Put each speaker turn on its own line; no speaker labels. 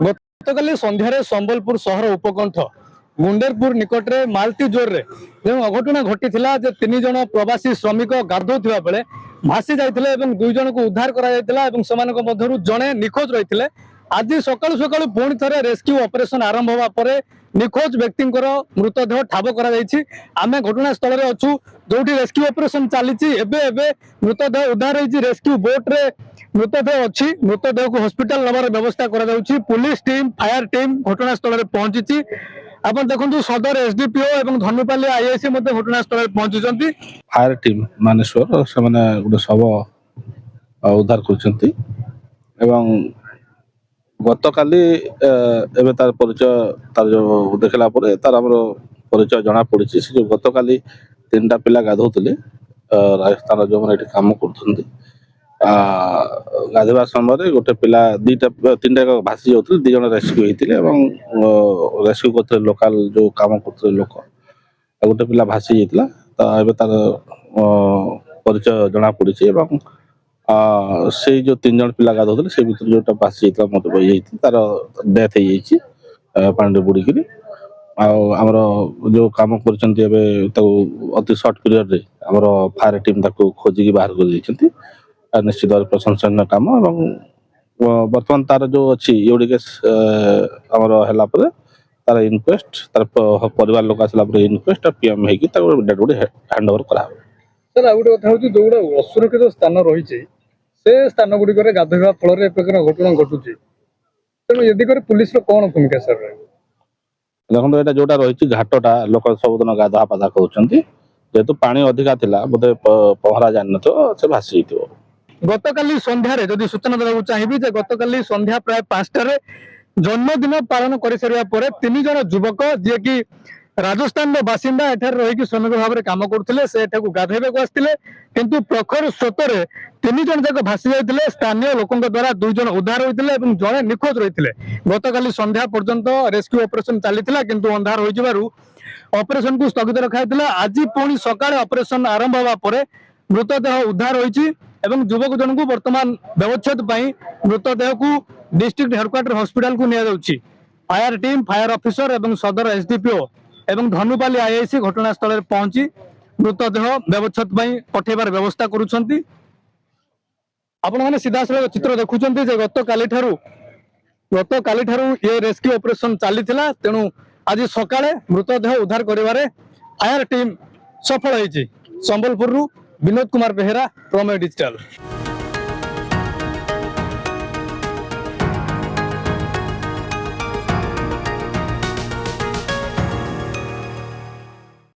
ଗତକାଲି ସନ୍ଧ୍ୟାରେ ସମ୍ବଲପୁର ସହର ଉପକଣ୍ଠ ଗୁଣ୍ଡେରପୁର ନିକଟରେ ମାଲତି ଜୋରରେ ଯେଉଁ ଅଘଟଣା ଘଟିଥିଲା ଯେ 3 ଜଣ ପ୍ରବାସୀ ଶ୍ରମିକ ଗାଧୋଉଥିବା ବେଳେ ଭାସି ଯାଇଥିଲେ ଏବଂ 2 ଜଣଙ୍କୁ ଉଦ୍ଧାର କରାଯାଇଥିଲା ଏବଂ ସେମାନଙ୍କ ମଧ୍ୟରୁ ଜଣେ ନିଖୋଜ ରହିଥିଲେ। ଆଜି ସକାଳୁ ସକାଳୁ ପୁଣି ଥରେ ରେସ୍କ୍ୟୁ ଅପରେସନ ଆରମ୍ଭ ହେବା ପରେ ନିଖୋଜ ବ୍ୟକ୍ତିଙ୍କର ମୃତଦେହ ଠାବ କରାଯାଇଛି। ଆମେ ଘଟଣାସ୍ଥଳରେ ଅଛୁ ଯୋଉଠି ରେସ୍କ୍ୟୁ ଅପରେସନ ଚାଲିଛି। ଏବେ ଏବେ ମୃତଦେହ ଉଦ୍ଧାର ହୋଇଛି। ରେସ୍କ୍ୟୁ ବୋଟ୍ରେ ମୃତଦେହ ଅଛି। ମୃତଦେହକୁ ହସ୍ପିଟାଲ ନେବାର ବ୍ୟବସ୍ଥା କରାଯାଉଛି। पुलिस टीम फायर टीम घटनास्थल में पहुंची। आप देखो सदर एसडीपीओ और धनुपाली आईआईसी घटनास्थल में पहुंची।
फायर टीम मानेश्वर से गोटे शव उद्धार कर गत काली एवं तार परिचय तार जो देखला तार आम परिचय जना पड़ी से जो गत काली 3टा पिला गाधोले राजस्थान जो मैंने कम कर गाधवा समय गोटे पिला 3टा भासी जाते 2 जन रेस्क्यू होते रेस्क्यू करते लोकाल जो काम करते लोक गोटे पिला भासी जाता तो तार परिचय जना पड़ी से जो 3 जन पिला गाधोले से भर जो भासी जाता मत बही तार डेथ हो पानी बुड़की आमर जो कम कर अति सर्ट पीरियड आमर फायर टीम खोजिकी बाहर कर निश्चित भाव प्रशंसनीय कम बर्तमान तार जो अच्छी यूरिक आमर है तार इनक्वेस्ट तार परिवार लोक आसला इनक्वेस्ट पीएम हो डेड बॉडी हैंड ओवर करा
सर आ गोटे कथा जो असुरक्षित स्थान रही से स्थान गुड़िक गाधोवा फल घटना घटुची तेणु यदि पुलिस कौन भूमिका सर
देखो यहाँ जोटा रही घाटा लोक सबुदिन गाधा पाधा करेतु पानी अधिका थिला बोधे पहरा जान से भासी जाइए।
गतकाली संध्यारे जदि सूचना देवाक चाहिए जे गतकाली संध्या प्राय 5टारे जन्मदिन पालन कर सारा पर 3 जन युवक जी कि राजस्थान बासिंदा एठार रही श्रमिक भाव में कम करते से गाधेवाक आसते किंतु प्रखर स्रोतर 3 जन जाक भासी जाते स्थानीय लोकों द्वारा 2 जन उद्धार होते जड़े निखोज रही गतकाली संध्या पर्यंत रेस्क्यू ऑपरेशन चली किंतु अंधार हो ऑपरेशन को स्थगित रखा आज पुणी सकाळे ऑपरेशन आरंभ होगा पर मृतदेह उद्धार होती युवक जन को वर्तमान व्यवच्छेद मृतदेह को डिस्ट्रिक्ट हेडक्वार्टर हॉस्पिटल को निया फायर टीम फायर ऑफिसर एवं सदर एसडीपीओ एवं धनुपाली आईआईसी घटनास्थल में पहुंची मृतदेह व्यवच्छेद पठेबार व्यवस्था करुछंती। आपण माने सीधा सड़क चित्र देखुछंती जे गत काली ठारू ये रेस्क्यू ऑपरेशन चलीथिला तेणु आज सकाळे मृतदेह उद्धार करिवारे फायर टीम सफल होईची। संबलपुर विनोद कुमार बेहेरा प्रमेय डिजिटल।